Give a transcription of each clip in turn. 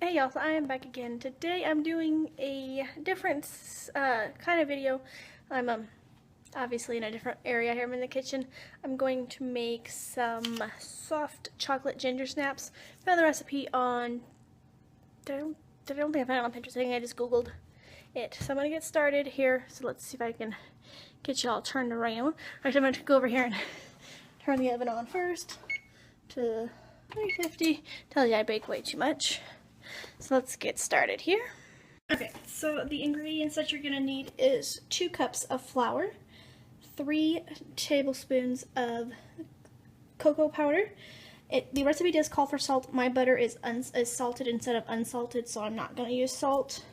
Hey y'all, so I am back again. Today I'm doing a different kind of video. I'm obviously in a different area here. I'm in the kitchen. I'm going to make some soft chocolate ginger snaps. Found the recipe on, I don't think I found it on Pinterest. I think I just googled it. So I'm going to get started here. So let's see if I can get y'all turned around. Actually, I'm going to go over here and turn the oven on first to 350. Tells you I bake way too much. So let's get started here. Okay, so the ingredients that you're going to need is 2 cups of flour, 3 tablespoons of cocoa powder. The recipe does call for salt. My butter is salted instead of unsalted, so I'm not going to use salt.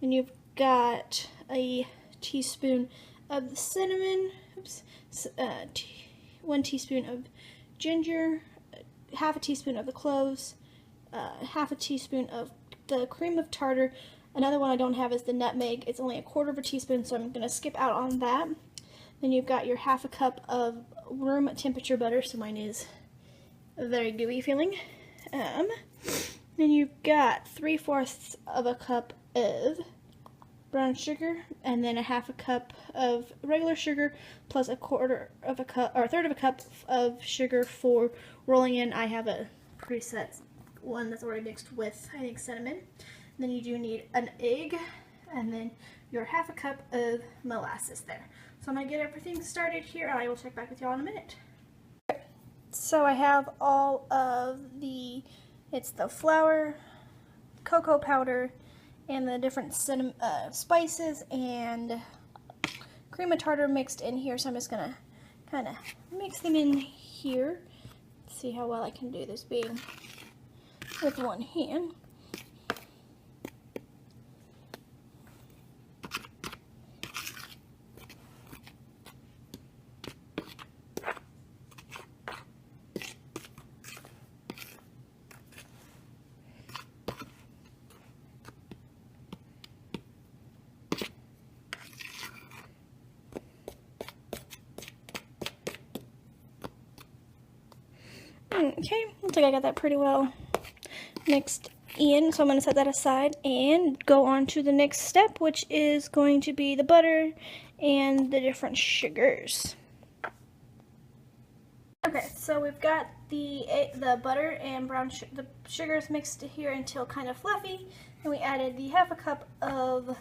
Then you've got a teaspoon of cinnamon, 1 teaspoon of ginger, half a teaspoon of the cloves, half a teaspoon of the cream of tartar. Another one I don't have is the nutmeg. It's only 1/4 teaspoon, so I'm going to skip out on that. Then you've got your half a cup of room temperature butter, so mine is a very gooey feeling. Then you've got 3/4 of a cup of brown sugar, and then a half a cup of regular sugar, plus 1/4 of a cup, or 1/3 of a cup of sugar for rolling in. I have a preset one that's already mixed with, I think, cinnamon. And then you do need an egg, and then your half a cup of molasses there. So I'm going to get everything started here, and I will check back with y'all in a minute. So I have all of it's the flour, cocoa powder, and the different spices and cream of tartar mixed in here. So I'm just going to kind of mix them in here. Let's see how well I can do this being with one hand. Okay, looks like I got that pretty well mixed in, so I'm going to set that aside and go on to the next step, which is going to be the butter and the different sugars. Okay, so we've got the butter and the sugars mixed here until kind of fluffy, and we added the half a cup of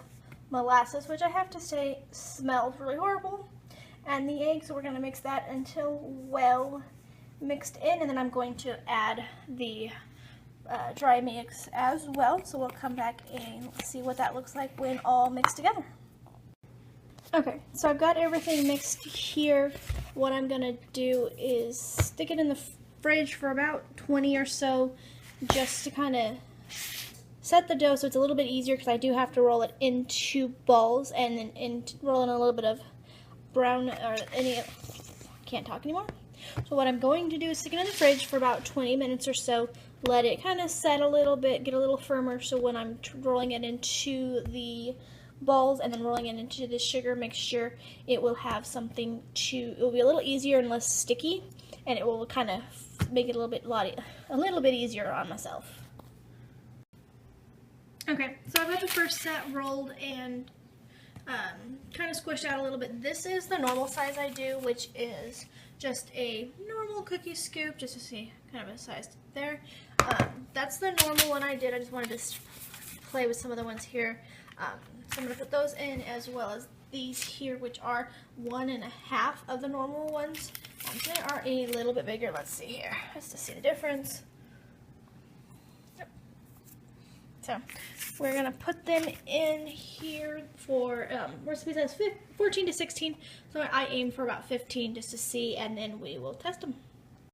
molasses, which I have to say smells really horrible, and the eggs. So we're going to mix that until well mixed in, and then I'm going to add the dry mix as well, so we'll come back and see what that looks like when all mixed together. Okay, so I've got everything mixed here. What I'm going to do is stick it in the fridge for about 20 or so, just to kind of set the dough so it's a little bit easier, because I do have to roll it into balls and then roll in a little bit of brown, or can't talk anymore. So what I'm going to do is stick it in the fridge for about 20 minutes or so, let it kind of set a little bit, get a little firmer, so when I'm rolling it into the balls and then rolling it into the sugar mixture, it will have something it will be a little easier and less sticky, and it will kind of make it a little bit easier on myself. Okay, so I've got the first set rolled and kind of squished out a little bit. This is the normal size I do, which is just a normal cookie scoop, just to see kind of a size there. That's the normal one I did. I just wanted to play with some of the ones here. So I'm going to put those in, as well as these here, which are 1.5 of the normal ones. They are a little bit bigger. Let's see here, just to see the difference. Yep. So we're going to put them in here for, recipe says 14 to 16, so I aim for about 15 just to see, and then we will test them.